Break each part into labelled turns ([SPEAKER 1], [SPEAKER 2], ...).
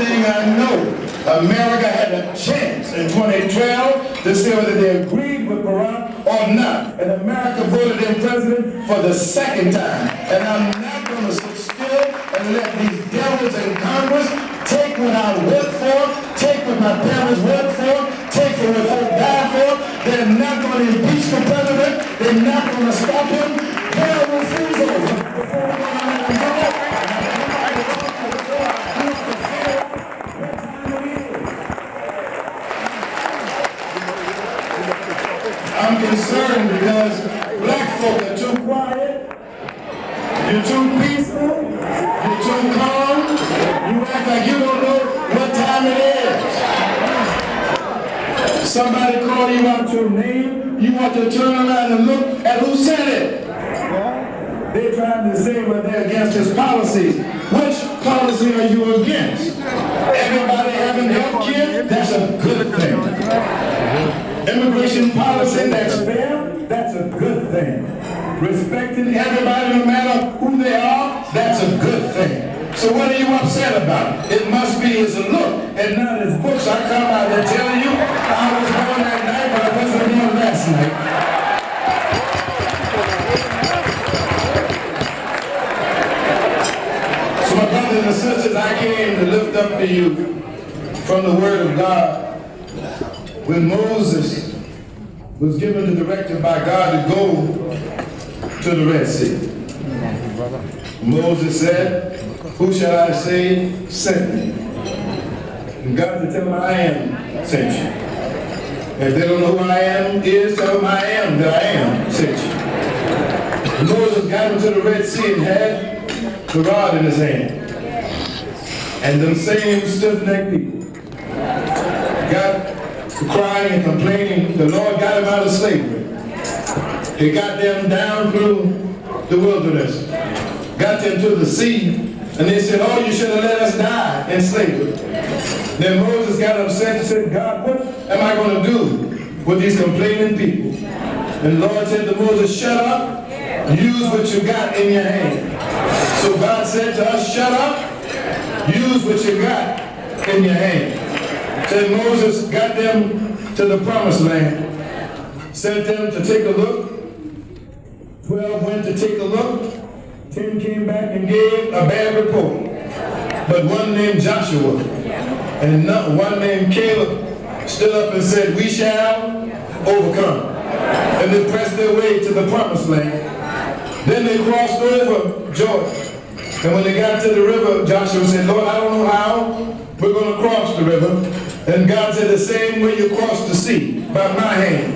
[SPEAKER 1] thing I know, America had a chance in 2012 to say whether they agreed with Barack or not. And America voted him president for the second time. And I'm not going to sit still and let these devils in Congress take what I worked for, take what my parents worked for, take what they died for. They're not going to impeach the president. They're not going to stop him. Hell will freeze over. I'm concerned because black folk are too quiet, you're too peaceful, you're too calm, you act like you don't know what time it is. Somebody call you out your name, you want to turn around and look at who said it. They're trying to say what they're against his policies. Which policy are you against? Everybody having health care? That's a good thing. Immigration policy that's fair, that's a good thing. Respecting everybody no matter who they are, that's a good thing. So what are you upset about? It must be his look and not his books. I come out there telling you I was born that night, but I wasn't born last night. So my brothers and sisters, I came to lift up to you from the Word of God. When Moses was given the directive by God to go to the Red Sea, Moses said, "Who shall I say sent me?" And God said, "Tell them I am sent you." If they don't know who I am is, tell them I am that I am sent you. Moses got into the Red Sea and had the rod in his hand. And them same stiff-necked people got crying and complaining. The Lord got them out of slavery. He got them down through the wilderness, got them to the sea, and they said, "Oh, you should have let us die in slavery." Then Moses got upset and said, "God, what am I going to do with these complaining people?" And the Lord said to Moses, "Shut up, use what you got in your hand." So God said to us, "Shut up, use what you got in your hand." Said Moses got them to the promised land, sent them to take a look. 12 went to take a look. 10 came back and gave a bad report. But one named Joshua and one named Caleb stood up and said, "We shall overcome." And they pressed their way to the promised land. Then they crossed over Jordan. And when they got to the river, Joshua said, "Lord, I don't know how we're going to cross the river." And God said, "The same way you cross the sea, by my hand."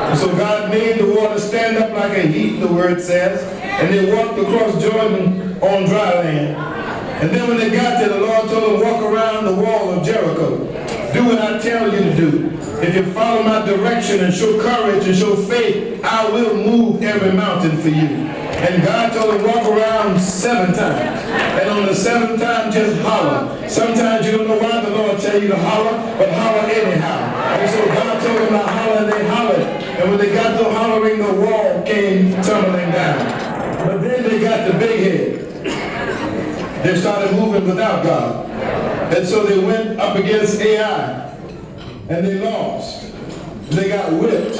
[SPEAKER 1] And so God made the water stand up like a heap, the word says, and they walked across Jordan on dry land. And then when they got there, the Lord told them, "Walk around the wall of Jericho. Do what I tell you to do. If you follow my direction and show courage and show faith, I will move every mountain for you." And God told him, "Walk around 7 times. And on the 7th time, just holler." Sometimes you don't know why the Lord tell you to holler, but holler anyhow. And so God told them to holler, and they hollered. And when they got to hollering, the wall came tumbling down. But then they got the big head. They started moving without God. And so they went up against AI. And they lost. They got whipped.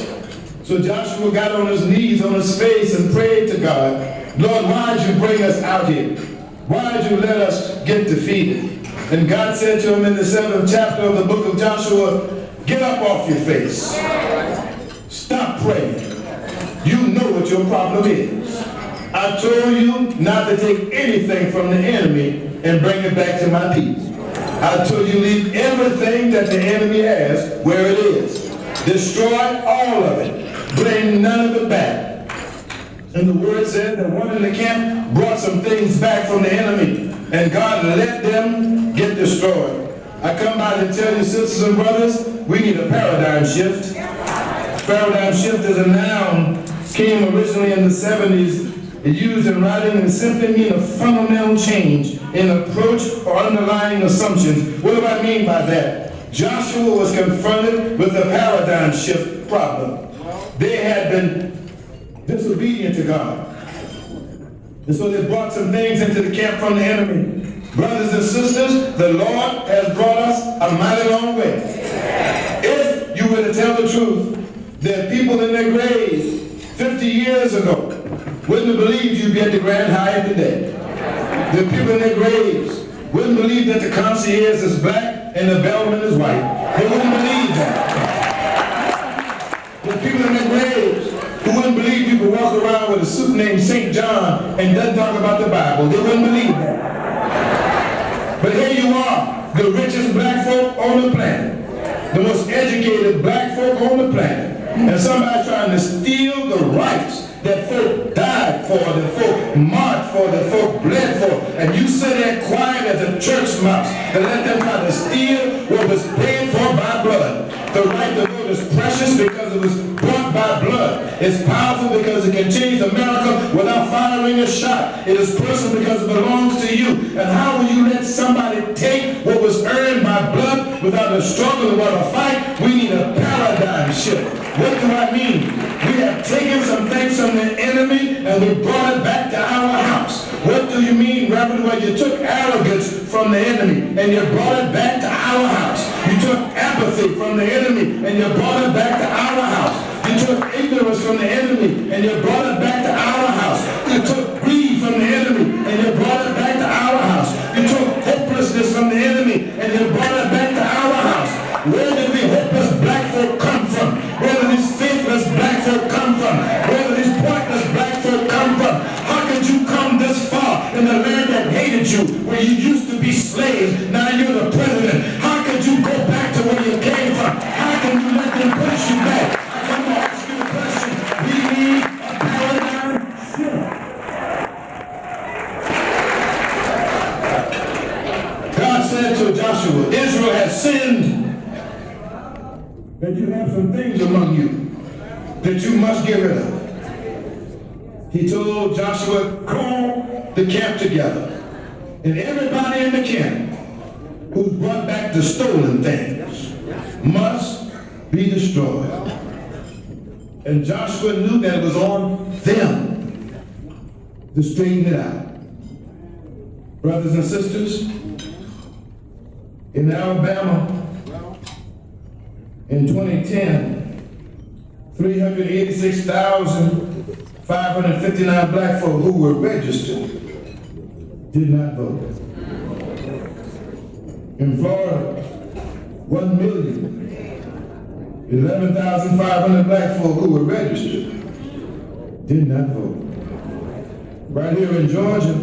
[SPEAKER 1] So Joshua got on his knees, on his face, and prayed to God, "Lord, why did you bring us out here? Why did you let us get defeated?" And God said to him in the 7th chapter of the book of Joshua, "Get up off your face. Stop praying. You know what your problem is. I told you not to take anything from the enemy and bring it back to my people. I told you leave everything that the enemy has where it is. Destroy all of it. Bring none of it back." And the word said that one in the camp brought some things back from the enemy, and God let them get destroyed. I come by to tell you, sisters and brothers, we need a paradigm shift. Paradigm shift is a noun, came originally in the 70s, used in writing and simply mean a fundamental change in approach or underlying assumptions. What do I mean by that? Joshua was confronted with a paradigm shift problem. They had been disobedient to God. And so they brought some things into the camp from the enemy. Brothers and sisters, the Lord has brought us a mighty long way. If you were to tell the truth, there are people in their graves 50 years ago wouldn't have believed you'd be at the Grand Hyatt today. There are people in their graves wouldn't believe that the concierge is black and the bellman is white. They wouldn't believe that. There are people in their graves who wouldn't believe you could walk around with a suit named St. John and doesn't talk about the Bible. They wouldn't believe that. But here you are, the richest black folk on the planet, the most educated black folk on the planet, and somebody's trying to steal the rights that folk died for, that folk marched for, that folk bled for, and you sit there quiet as a church mouse and let them try to steal what was paid for by blood. The right to vote is precious because it was bought by blood. It's powerful because it can change America without firing a shot. It is personal because it belongs to you. And how will you let somebody take what was earned by blood without a struggle, without a fight? We need a paradigm shift. What do I mean? We have taken some things from the enemy and we brought it back to our house. What do you mean, Reverend? Well, you took arrogance from the enemy and you brought it back to our house. You took apathy from the enemy and you brought it back to our house. You took ignorance from the enemy and you brought it back to our house. You took greed from the enemy and you brought it back to our house. You took hopelessness from the enemy and you brought it back to our house. Where did the hopeless black folk come from? Where did these faithless black folk come from? Where did these pointless black folk come from? How could you come this far in the land that hated you, where you used to be slaves, now you're the president? How could you go back to where you came from? How can you let them push you back? I come to ask you a question. We need a paradigm shift. God said to Joshua, Israel has sinned, that you have some things among you that you must get rid of. He told Joshua, call the camp together. And everybody in the camp who's brought back the stolen things must be destroyed. And Joshua knew that it was on them to straighten it out. Brothers and sisters, in Alabama, in 2010, 386,559 black folk who were registered did not vote. In Florida, 1,011,500 black folk who were registered did not vote. Right here in Georgia,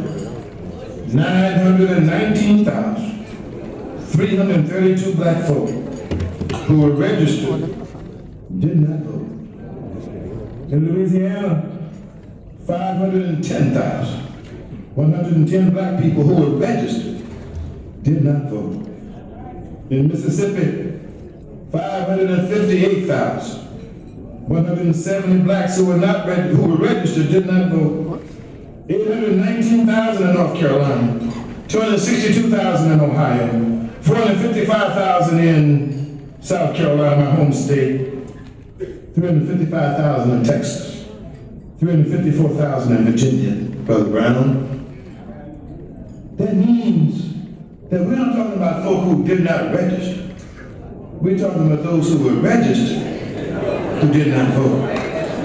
[SPEAKER 1] 919,332 black folk who were registered did not vote. In Louisiana, 510,110 black people who were registered did not vote. In Mississippi, 558,170 blacks who were registered did not vote. 819,000 in North Carolina, 262,000 in Ohio, 455,000 in South Carolina, my home state, 355,000 in Texas, 354,000 in Virginia, Brother Brown. That means that we're not talking about folk who did not register. We're talking about those who were registered who did not vote.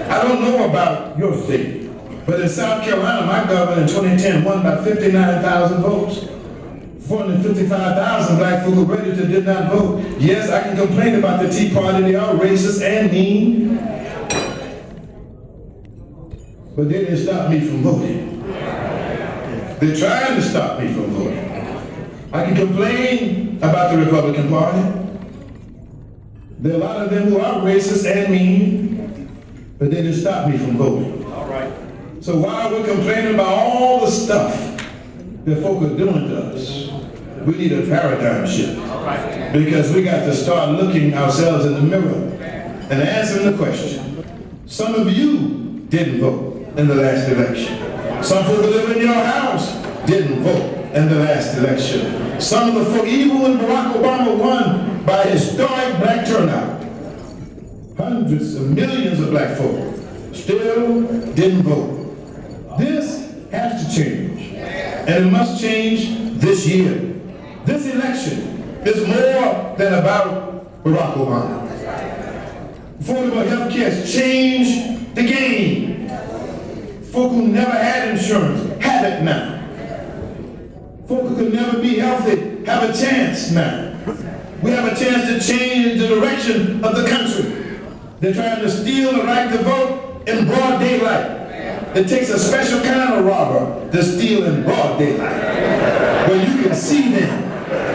[SPEAKER 1] I don't know about your state, but in South Carolina, my governor in 2010 won by 59,000 votes. 455,000 black folk who registered did not vote. Yes, I can complain about the Tea Party. They are racist and mean. But they didn't stop me from voting. They're trying to stop me from voting. I can complain about the Republican Party. There are a lot of them who are racist and mean, but they didn't stop me from voting. All right. So while we're complaining about all the stuff that folk are doing to us, we need a paradigm shift. Because we got to start looking ourselves in the mirror and answering the question. Some of you didn't vote in the last election. Some folk who live in your house didn't vote in the last election. Some of the folk, even when Barack Obama won by historic black turnout, hundreds of millions of black folk still didn't vote. This has to change. And it must change this year. This election is more than about Barack Obama. Affordable health care has changed the game. Folk who never had insurance have it now. Folk who could never be healthy have a chance now. We have a chance to change the direction of the country. They're trying to steal the right to vote in broad daylight. It takes a special kind of robber to steal in broad daylight, where you can see them.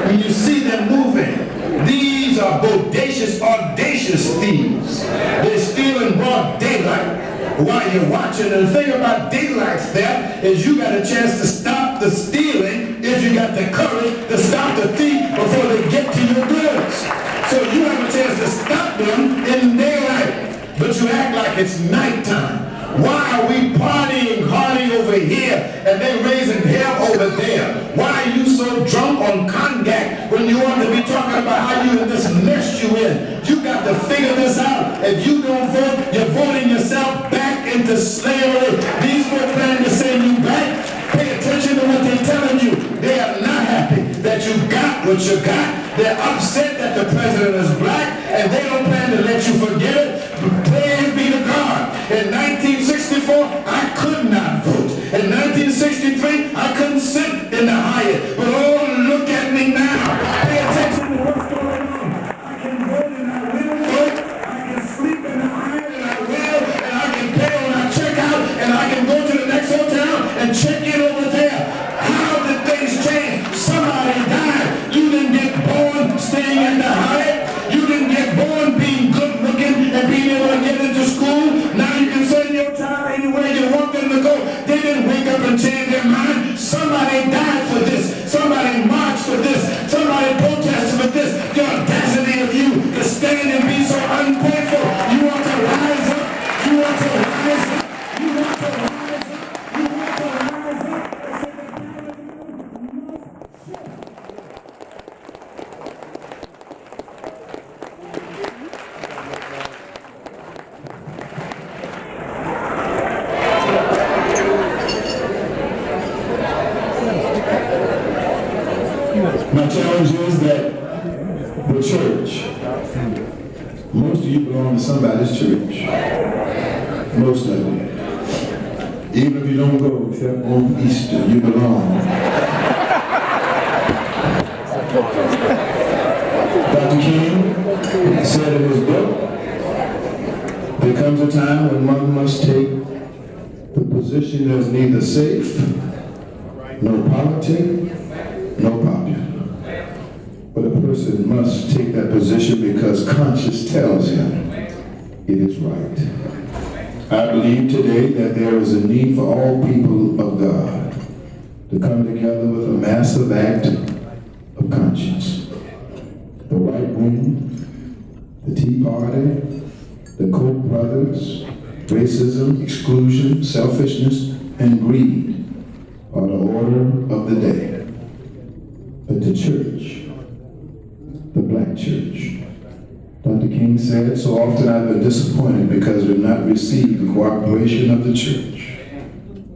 [SPEAKER 1] When you see them moving, these are bodacious, audacious thieves. They steal in broad daylight while you're watching. And the thing about daylight theft is you got a chance to stop the stealing if you got the courage to stop the thief before they get to your goods. So you have a chance to stop them in daylight, but you act like it's nighttime. Why are we partying hardy over here and they raising hell over there? Why are you so drunk on cognac when you want to be talking about how you in this mess you in? You got to figure this out. If you don't vote, you're voting yourself back into slavery. These folks plan to send you back. Pay attention to what they're telling you. They are not happy that you got what you got. They're upset that the president is black, and they don't plan to let you forget it. Praise be to God. In 1964, I could not vote. In 1963, I couldn't sit in the Hyatt. But oh, look at me now. Pay attention to what's going on. I can vote and I will vote. I can sleep in the Hyatt and I will. And I can pay when I check out. And I can go to the next hotel and check in over there. How did things change? Somebody died. You didn't get born staying in the Hyatt. You didn't get born being good looking and being able to get into school. Now you can send your child anywhere you want them to go. They didn't wake up and change their mind. Somebody died for this. Somebody marched for this. Somebody protested for this. The audacity of you to stand and be so ungrateful. You want to rise up. You want to rise up. You want to rise up. You want to rise up. My challenge is that the church, most of you belong to somebody's church. Most of you. Even if you don't go except on Easter, you belong. Dr. King said in his book, there comes a time when one must take the position that is neither safe, nor politic, nor popular. But a person must take that position because conscience tells him it is right. I believe today that there is a need for all people of God to come together with a massive act of conscience. The right wing, the Tea Party, the Koch brothers, racism, exclusion, selfishness, and greed are the order of the day. But the church, the black church, Dr. King said, so often I've been disappointed because we've not received the cooperation of the church.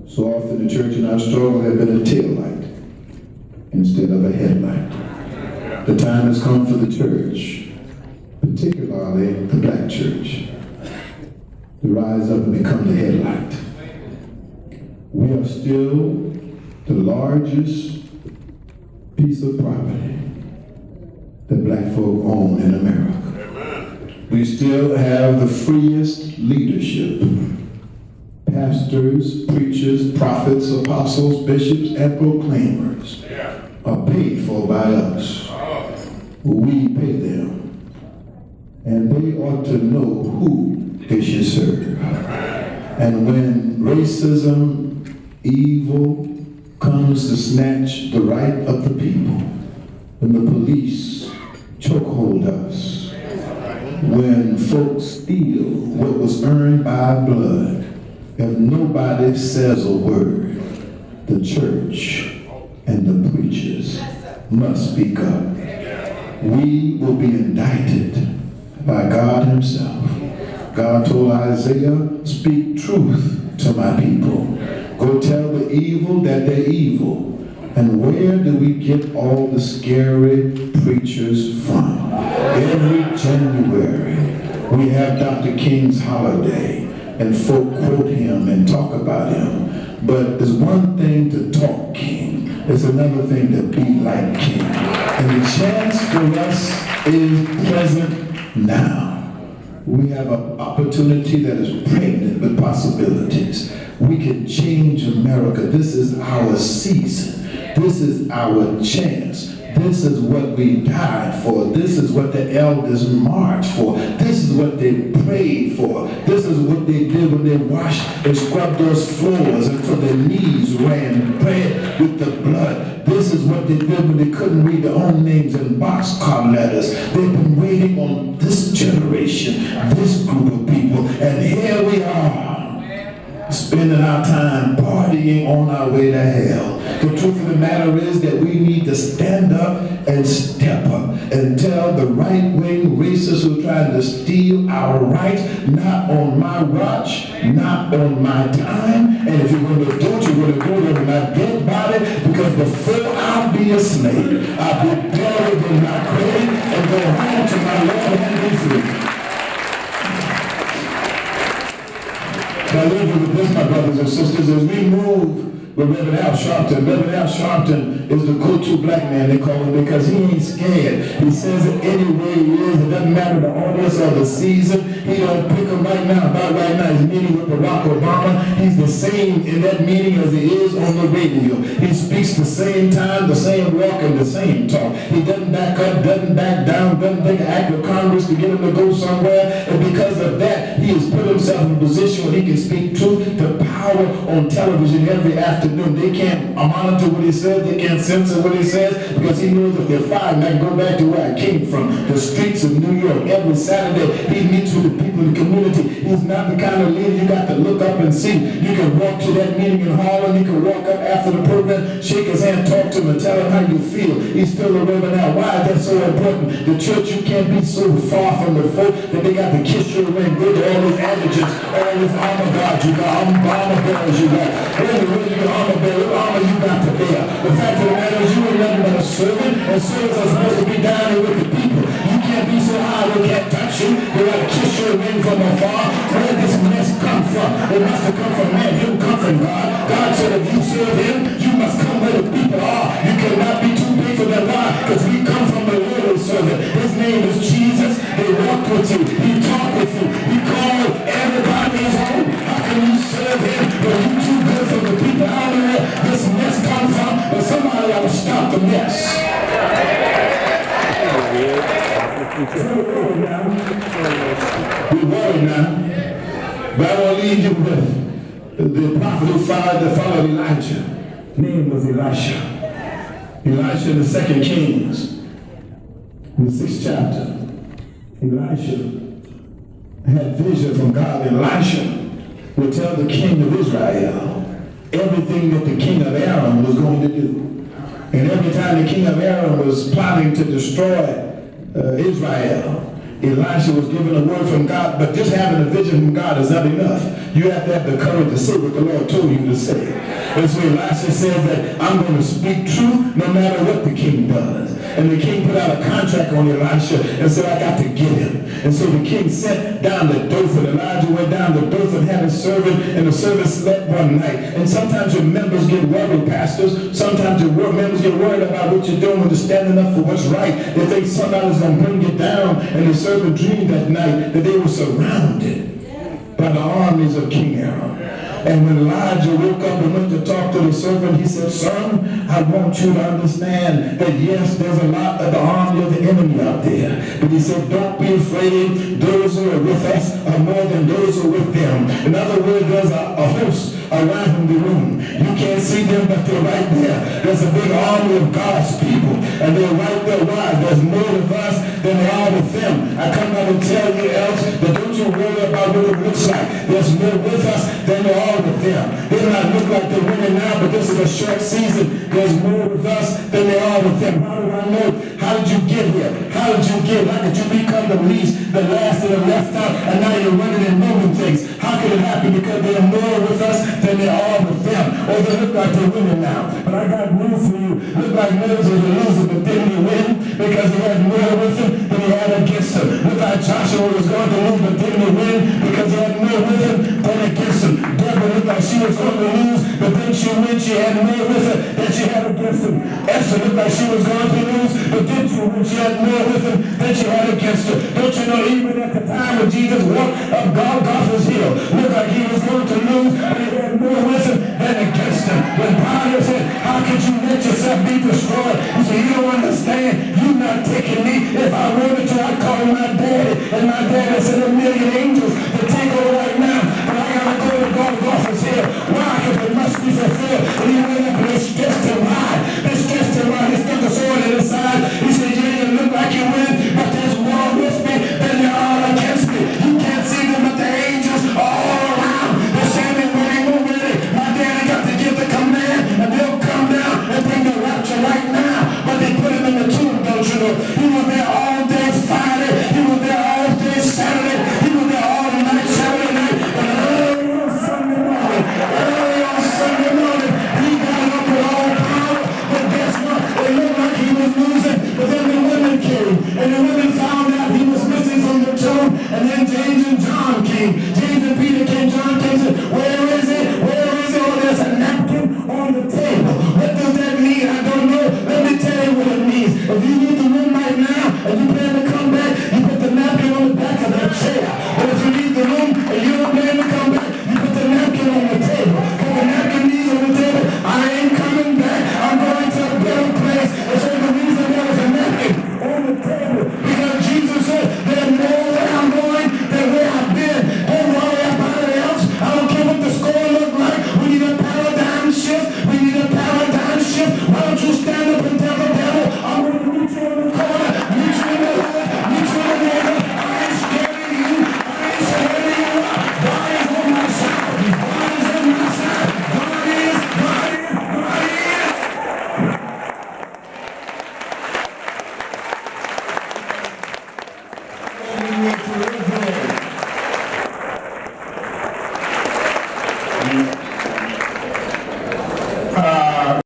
[SPEAKER 1] So often the church in our struggle has been a tail light instead of a headlight. The time has come for the church, particularly the black church, to rise up and become the headlight. We are still the largest piece of property that black folk own in America. We still have the freest leadership. Pastors, preachers, prophets, apostles, bishops, and proclaimers are paid for by us. We pay them. And they ought to know who they should serve. And when racism, evil, comes to snatch the right of the people, when the police chokehold us, when folks steal what was earned by blood, if nobody says a word, the church and the preachers must speak up. We will be indicted by God himself. God told Isaiah, speak truth to my people. Go tell the evil that they're evil. And where do we get all the scary preachers from? Every January, we have Dr. King's holiday, and folk quote him and talk about him. But there's one thing to talk King. It's another thing to be like King. And the chance for us is present now. We have an opportunity that is pregnant with possibilities. We can change America. This is our season. This is our chance. This is what we died for. This is what the elders marched for. This is what they prayed for. This is what they did when they washed and scrubbed those floors until their knees ran red with the blood. This is what they did when they couldn't read their own names in boxcar letters. They've been waiting on this generation, this group of people, and here we are, spending our time partying on our way to hell. The truth of the matter is that we need to stand up and step up and tell the right-wing racists who are trying to steal our rights, not on my watch, not on my time, and if you're going to do it, you're going to do it over my dead body, because before I'll be a slave, I'll be buried in my grave and go home to my Lord and be free. Now, leave with this, my brothers and sisters, as we move with Reverend Al Sharpton. Reverend Al Sharpton is the go-to black man, they call him, because he ain't scared. He says it any way he is. It doesn't matter the audience or the season. He don't pick him right now. About right now, he's meeting with Barack Obama. He's the same in that meeting as he is on the radio. He speaks the same time, the same walk, and the same talk. He doesn't back up, doesn't back down, doesn't take an act of Congress to get him to go somewhere. And because of that, he has put himself in a position where he can speak truth to power on television every afternoon. They can't monitor what he says, they can't censor what he says, because he knows if they're fired, I can go back to where I came from, the streets of New York. Every Saturday, he meets with the people in the community. He's not the kind of leader you got to look up and see. You can walk to that meeting in Harlem, you can walk up after the program, shake his hand, talk to him, and tell him how you feel. He's still a reverend now. Why is that so important? The church, you can't be so far from the folk that they got to kiss your ring, go to all these adjectives, all these armor guards you got, armor bearers you got. Where you armor bearer, what armor you got to bear? The fact of the matter is you ain't nothing but a servant, and servants are supposed to be down here with the people. You can't be so high they can't touch you. They got to kiss your ring from afar. Where did this mess come from? It must have come from man. It didn't come from God. God said if you serve him, you must come where the people are. You cannot be too big for them. Why? Because we come from the little servant. His name is Jesus. He walked with you. He talked with you. He called everybody his own. How can you serve him when you too good for the people? I don't know where this mess come from, but somebody ought to stop the mess. We're worried now, but I want to leave you with the prophet who followed Elijah. His name was Elisha. Elisha in the 2 Kings, in the 6th chapter. Elisha had vision from God. Elisha would tell the king of Israel everything that the king of Aram was going to do. And every time the king of Aram was plotting to destroy Israel, Elisha was given a word from God, but just having a vision from God is not enough. You have to have the courage to say what the Lord told you to say. And so Elisha said that I'm going to speak truth no matter what the king does. And the king put out a contract on Elisha and said, I got to get him. And so the king sent down to Dothan. Elijah went down to Dothan, had a servant, and the servant slept one night. And sometimes your members get worried, pastors. Sometimes your members get worried about what you're doing when you're standing up for what's right. They think somebody's going to bring you down. And the servant dreamed that night that they were surrounded by the armies of King Aram. And when Elijah woke up and went to talk to the servant, he said, son, I want you to understand that yes, there's a lot of the army of the enemy out there. But he said, don't be afraid. Those who are with us are more than those who are with them. In other words, there's a host around the room. You can't see them, but they're right there. There's a big army of God's people, and they're right there. Why? There's more of us than there are with them. I come out and tell you, Elks, that don't you worry about what it looks like. There's more with us than there are with them. They might look like they're winning now, but this is a short season. There's more with us than there are with them. How do I know? How did you get here? How did you get? How did you become the least, the last, and the left out, and now you're running and moving things? How could it happen? Because there are more with us than there are with them. Or they look like they're winning now. But I got news for you. looked like Moses was losing, but didn't he win? Because he had more with him than he had against him. Looked like Joshua was going to lose, but didn't he win? Because he had more with him than against him. Deborah looked like she was going to lose, but then she win. She had more with her than she had against him. Esther looked like she was going to lose, but didn't she win? She had more with him than she had against her. Don't you know, even at the time when Jesus walked up Golgotha's hill, looked like he was going to lose, but he had more with him than against him. When Pilate said, how could you let yourself be destroyed? He said, you don't understand. You're not taking me. If I wanted to, I'd call my daddy. And my daddy sent a million angels to take over right now. But I got to go to Golgotha's hill. Why? Because it must be fulfilled. And he went up and they stretched him wide. They stretched him wide. He stuck a sword in his side. He said, yeah, you look like you win, but there's more with me than there are against me. You can't see them, but the angels are all around. They're standing ready, we're ready. My daddy got to give the command, and they'll come down and bring the rapture right now. But they put him in the tomb, don't you know? He was there all day Friday. He was there all day Saturday. He was there all night Saturday night. And early on Sunday morning, he got up with all power. But guess what? It looked like he was losing. But then the women came, and the women found out he was missing from the tomb. And then James and John came.